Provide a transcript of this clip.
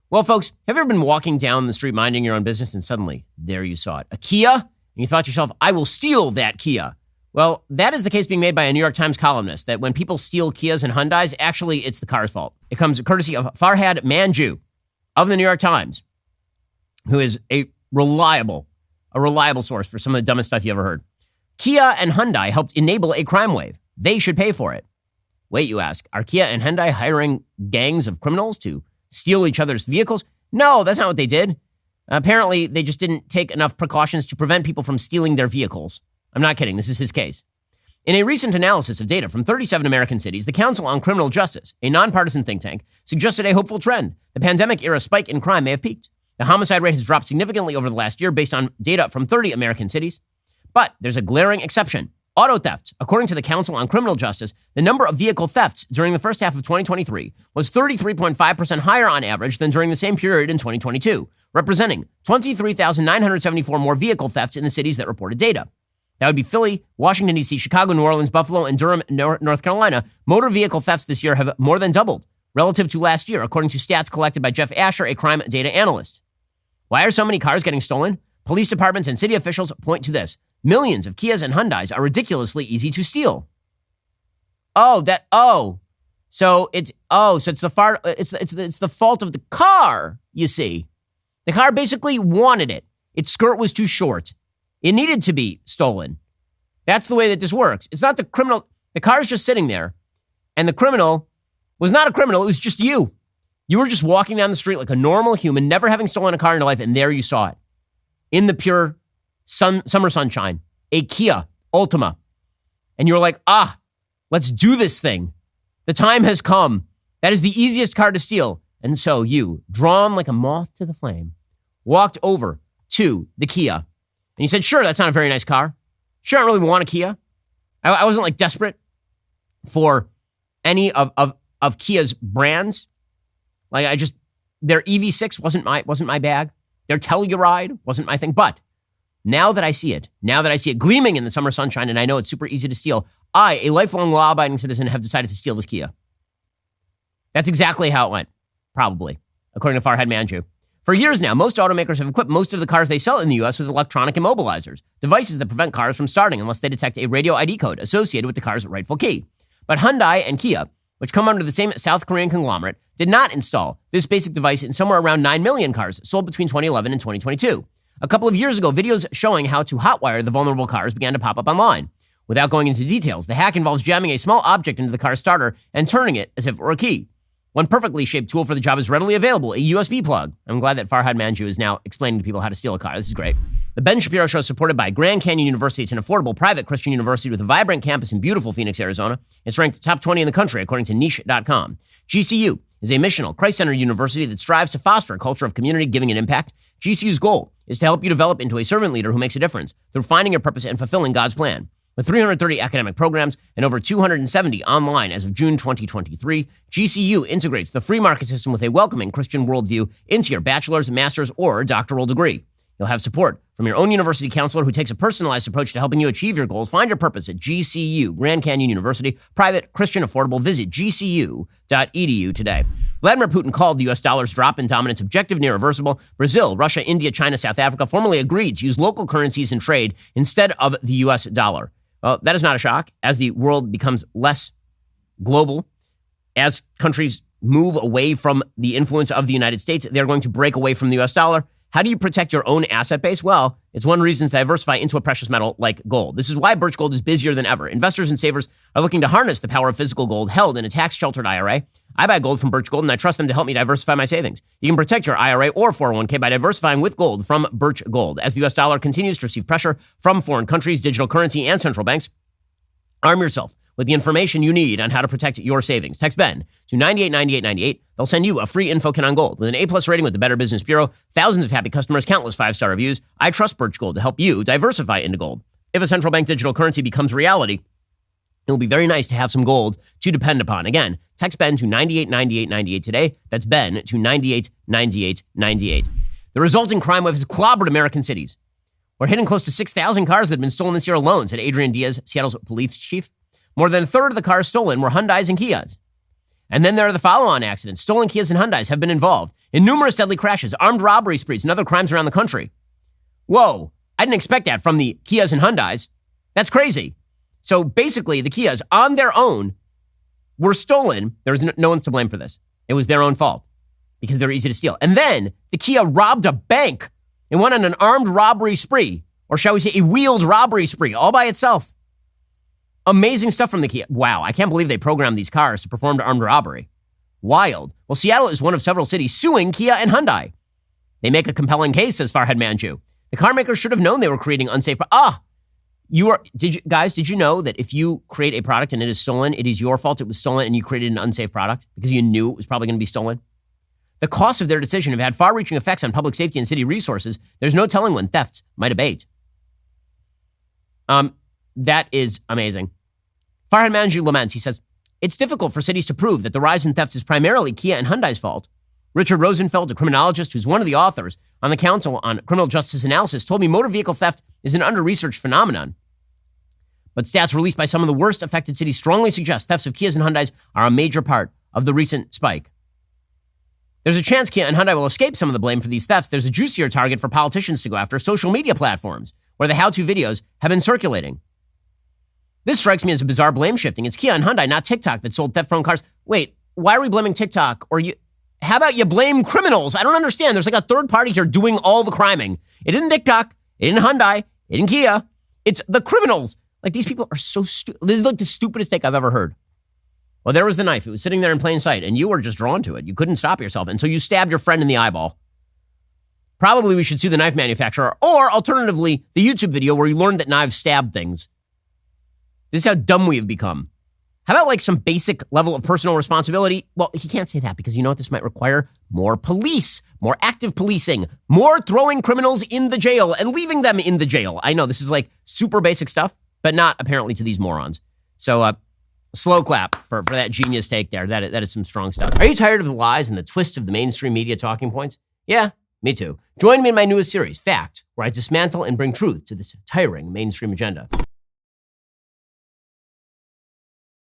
Well, folks, have you ever been walking down the street minding your own business and suddenly there you saw it, a Kia, and you thought to yourself, I will steal that Kia. Well, that is the case being made by a New York Times columnist, that when people steal Kias and Hyundais, actually it's the car's fault. It comes courtesy of Farhad Manjoo of the New York Times, who is a reliable source for some of the dumbest stuff you ever heard. Kia and Hyundai helped enable a crime wave. They should pay for it. Wait, you ask, are Kia and Hyundai hiring gangs of criminals to steal each other's vehicles? No, that's not what they did. Apparently, they just didn't take enough precautions to prevent people from stealing their vehicles. I'm not kidding. This is his case. In a recent analysis of data from 37 American cities, the Council on Criminal Justice, a nonpartisan think tank, suggested a hopeful trend. The pandemic-era spike in crime may have peaked. The homicide rate has dropped significantly over the last year based on data from 30 American cities. But there's a glaring exception. Auto thefts. According to the Council on Criminal Justice, the number of vehicle thefts during the first half of 2023 was 33.5% higher on average than during the same period in 2022, representing 23,974 more vehicle thefts in the cities that reported data. That would be Philly, Washington, D.C., Chicago, New Orleans, Buffalo, and Durham, North Carolina. Motor vehicle thefts this year have more than doubled relative to last year, according to stats collected by Jeff Asher, a crime data analyst. Why are so many cars getting stolen? Police departments and city officials point to this. Millions of Kias and Hyundais are ridiculously easy to steal. So it's the fault of the car, you see. The car basically wanted it. Its skirt was too short. It needed to be stolen. That's the way that this works. It's not the criminal. The car is just sitting there, and the criminal was not a criminal. It was just you. You were just walking down the street like a normal human, never having stolen a car in your life, and there you saw it. In the pure summer sunshine, a Kia Ultima. And you're like, let's do this thing. The time has come. That is the easiest car to steal. And so you, drawn like a moth to the flame, walked over to the Kia. And you said, sure, that's not a very nice car. Sure, I don't really want a Kia. I wasn't like desperate for any of Kia's brands. Like their EV6 wasn't my bag. Their Telluride wasn't my thing. But now that I see it gleaming in the summer sunshine, and I know it's super easy to steal, I, a lifelong law-abiding citizen, have decided to steal this Kia. That's exactly how it went, probably, according to Farhad Manjoo. For years now, most automakers have equipped most of the cars they sell in the U.S. with electronic immobilizers, devices that prevent cars from starting unless they detect a radio ID code associated with the car's rightful key. But Hyundai and Kia, which come under the same South Korean conglomerate, did not install this basic device in somewhere around 9 million cars sold between 2011 and 2022. A couple of years ago, videos showing how to hotwire the vulnerable cars began to pop up online. Without going into details, the hack involves jamming a small object into the car's starter and turning it as if it were a key. One perfectly shaped tool for the job is readily available, a USB plug. I'm glad that Farhad Manjoo is now explaining to people how to steal a car. This is great. The Ben Shapiro Show is supported by Grand Canyon University. It's an affordable private Christian university with a vibrant campus in beautiful Phoenix, Arizona. It's ranked top 20 in the country, according to niche.com. GCU is a missional, Christ-centered university that strives to foster a culture of community, giving, and impact. GCU's goal is to help you develop into a servant leader who makes a difference through finding your purpose and fulfilling God's plan. With 330 academic programs and over 270 online as of June 2023, GCU integrates the free market system with a welcoming Christian worldview into your bachelor's, master's, or doctoral degree. You'll have support from your own university counselor who takes a personalized approach to helping you achieve your goals. Find your purpose at GCU, Grand Canyon University, private, Christian, affordable. Visit gcu.edu today. Vladimir Putin called the U.S. dollar's drop in dominance objective and irreversible. Brazil, Russia, India, China, South Africa formally agreed to use local currencies in trade instead of the U.S. dollar. Well, that is not a shock. As the world becomes less global, as countries move away from the influence of the United States, they're going to break away from the U.S. dollar. How do you protect your own asset base? Well, it's one reason to diversify into a precious metal like gold. This is why Birch Gold is busier than ever. Investors and savers are looking to harness the power of physical gold held in a tax-sheltered IRA. I buy gold from Birch Gold, and I trust them to help me diversify my savings. You can protect your IRA or 401k by diversifying with gold from Birch Gold. As the U.S. dollar continues to receive pressure from foreign countries, digital currency, and central banks, arm yourself with the information you need on how to protect your savings. Text BEN to 989898. They'll send you a free info kit on gold with an A+ rating with the Better Business Bureau, thousands of happy customers, countless 5-star reviews. I trust Birch Gold to help you diversify into gold. If a central bank digital currency becomes reality, it'll be very nice to have some gold to depend upon. Again, text BEN to 989898 today. That's BEN to 989898. The resulting crime wave has clobbered American cities. We're hitting close to 6,000 cars that have been stolen this year alone, said Adrian Diaz, Seattle's police chief. More than a third of the cars stolen were Hyundais and Kias. And then there are the follow-on accidents. Stolen Kias and Hyundais have been involved in numerous deadly crashes, armed robbery sprees, and other crimes around the country. Whoa, I didn't expect that from the Kias and Hyundais. That's crazy. So basically, the Kias on their own were stolen. There was no one's to blame for this. It was their own fault because they're easy to steal. And then the Kia robbed a bank and went on an armed robbery spree, or shall we say a wheeled robbery spree, all by itself. Amazing stuff from the Kia. Wow, I can't believe they programmed these cars to perform armed robbery. Wild. Well, Seattle is one of several cities suing Kia and Hyundai. They make a compelling case, says Farhad Manju. The car makers should have known they were creating unsafe. Did you know that if you create a product and it is stolen, it is your fault it was stolen and you created an unsafe product because you knew it was probably going to be stolen? The costs of their decision have had far-reaching effects on public safety and city resources. There's no telling when thefts might abate. That is amazing. Farhad Manju laments. He says, it's difficult for cities to prove that the rise in thefts is primarily Kia and Hyundai's fault. Richard Rosenfeld, a criminologist who's one of the authors on the Council on Criminal Justice Analysis, told me motor vehicle theft is an under-researched phenomenon. But stats released by some of the worst affected cities strongly suggest thefts of Kias and Hyundais are a major part of the recent spike. There's a chance Kia and Hyundai will escape some of the blame for these thefts. There's a juicier target for politicians to go after: social media platforms, where the how-to videos have been circulating. This strikes me as a bizarre blame shifting. It's Kia and Hyundai, not TikTok, that sold theft-prone cars. Wait, why are we blaming TikTok? How about you blame criminals? I don't understand. There's like a third party here doing all the criming. It isn't TikTok. It isn't Hyundai. It isn't Kia. It's the criminals. Like, these people are so stupid. This is like the stupidest take I've ever heard. Well, there was the knife. It was sitting there in plain sight, and you were just drawn to it. You couldn't stop yourself, and so you stabbed your friend in the eyeball. Probably we should sue the knife manufacturer, or alternatively, the YouTube video where you learned that knives stab things. This is how dumb we have become. How about like some basic level of personal responsibility? Well, he can't say that because you know what this might require? More police, more active policing, more throwing criminals in the jail and leaving them in the jail. I know this is like super basic stuff, but not apparently to these morons. So slow clap for that genius take there. That is some strong stuff. Are you tired of the lies and the twists of the mainstream media talking points? Yeah, me too. Join me in my newest series, Fact, where I dismantle and bring truth to this tiring mainstream agenda.